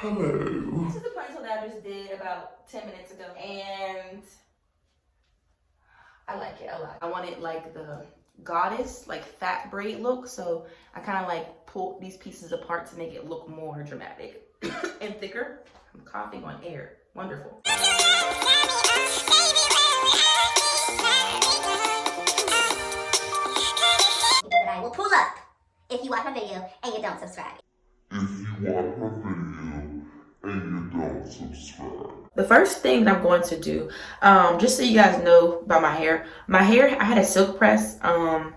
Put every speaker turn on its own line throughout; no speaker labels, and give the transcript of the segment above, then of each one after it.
Hello. This is the ponytail that I just did about 10 minutes ago, and I like it a lot. I wanted like the goddess, like fat braid look, so I kind of like pulled these pieces apart to make it look more dramatic and thicker. I'm coughing on air. Wonderful.
But I will pull up if you watch my video and you don't subscribe.
The first thing that I'm going to do, just so you guys know about my hair, I had a silk press, a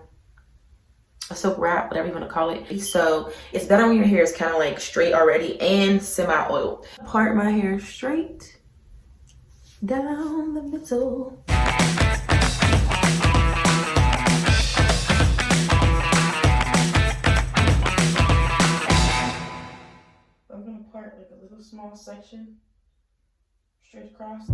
silk wrap, whatever you want to call it. So it's better when your hair is kind of like straight already and semi-oiled. Part my hair straight down the middle. I'm gonna part like a little small section straight across.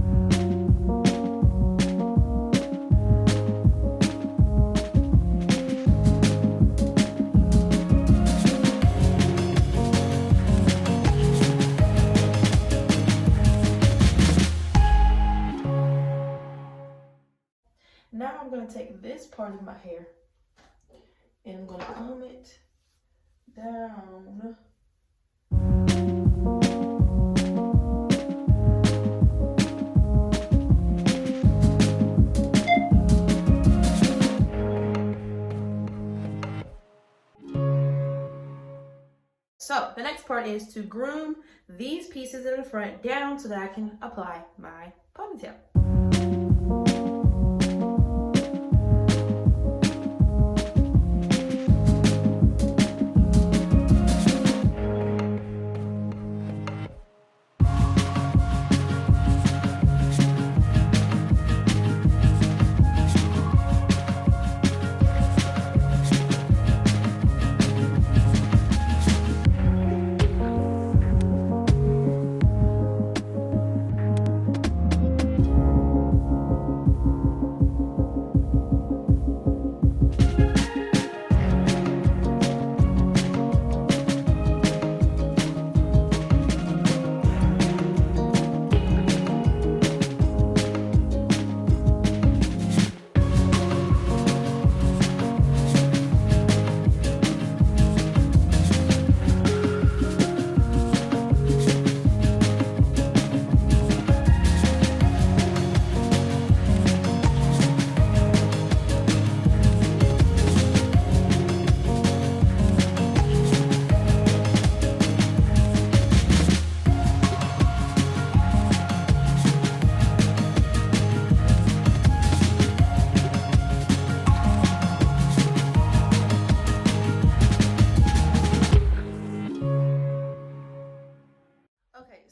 Now I'm going to take this part of my hair and I'm going to comb it down. So the next part is to groom these pieces in the front down so that I can apply my ponytail.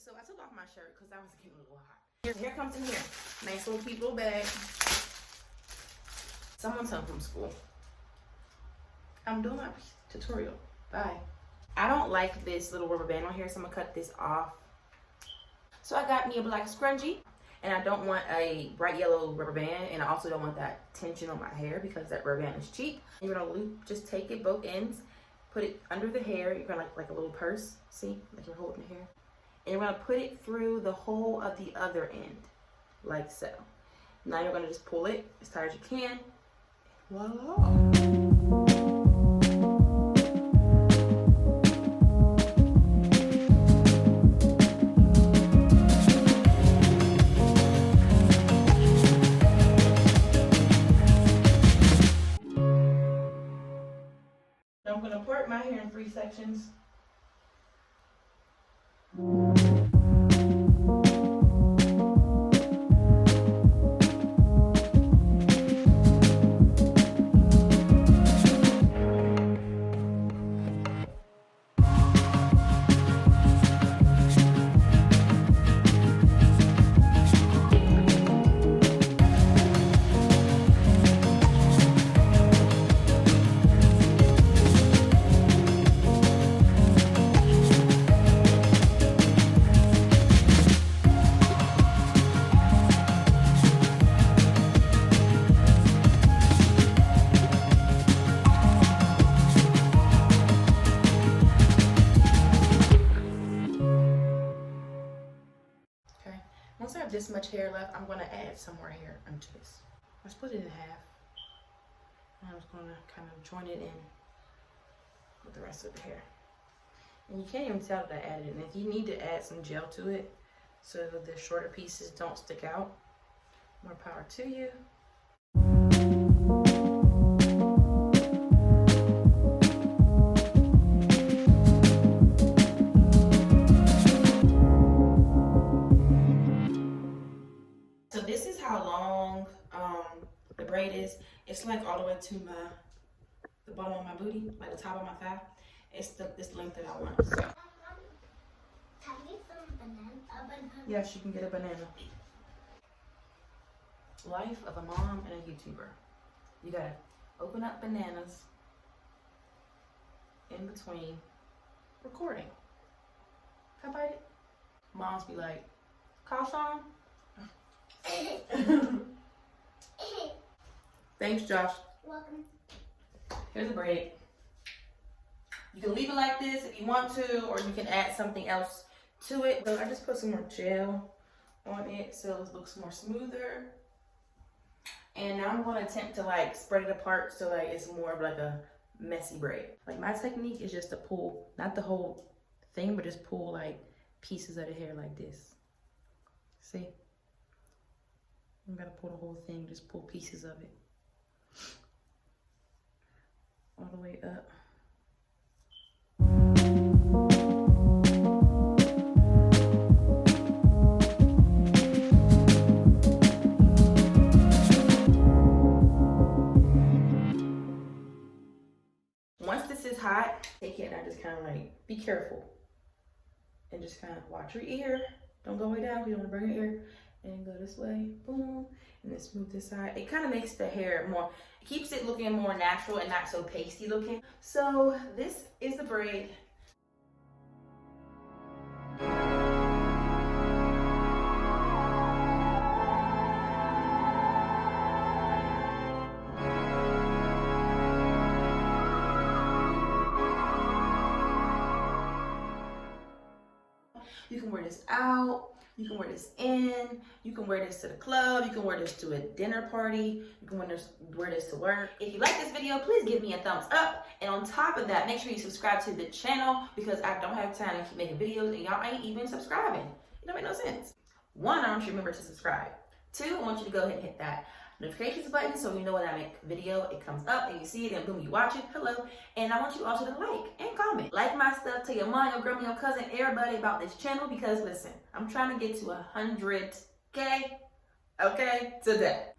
So I took off my shirt because I was getting a little hot. Here comes in here. Nice little cute little bag. Someone's home from school. I'm doing my tutorial. Bye. I don't like this little rubber band on here, so I'm gonna cut this off. So I got me a black scrunchie, and I don't want a bright yellow rubber band, and I also don't want that tension on my hair because that rubber band is cheap. You're gonna loop, just take it both ends, put it under the hair. You're gonna like a little purse, see, like you're holding the hair. And you're gonna put it through the hole of the other end, like so. Now you're gonna just pull it as tight as you can. Voila. I'm gonna part my hair in 3 sections. this much hair left, I'm gonna add some more hair into this. Let's split it in half. And I'm just gonna kind of join it in with the rest of the hair. And you can't even tell that I added it. And if you need to add some gel to it so the shorter pieces don't stick out, more power to you. So this is how long the braid is. It's like all the way to the bottom of my booty, like the top of my thigh. It's this length that I want. So.
Can I get some banana?
Yes, you can get a banana. Life of a mom and a YouTuber. You gotta open up bananas in between recording. Can I bite it? Moms be like, call Sean? Thanks, Josh.
Welcome.
Here's a braid. You can leave it like this if you want to, or you can add something else to it. So I just put some more gel on it so it looks more smoother. And now I'm going to attempt to like spread it apart so like it's more of like a messy braid. Like my technique is just to pull, not the whole thing, but just pull like pieces of the hair like this. See? I'm gonna pull the whole thing, just pull pieces of it. All the way up. Once this is hot, take it and I just kind of like, be careful. And just kind of watch your ear. Don't go way down, you don't want to burn your ear. And go this way, boom, and then smooth this side. It kind of makes the hair more, it keeps it looking more natural and not so pasty looking. So this is the braid. You can wear this out. You can wear this in, you can wear this to the club, you can wear this to a dinner party, you can wear this to work. If you like this video, please give me a thumbs up. And on top of that, make sure you subscribe to the channel because I don't have time to keep making videos and y'all ain't even subscribing. It don't make no sense. 1, I want you to remember to subscribe. 2, I want you to go ahead and hit that notifications button so you know when I make a video, it comes up and you see it and boom, you watch it, hello. And I want you also to like and comment. Like my stuff, tell your mom, your grandma, your cousin, everybody about this channel because listen, I'm trying to get to 100K, okay, today.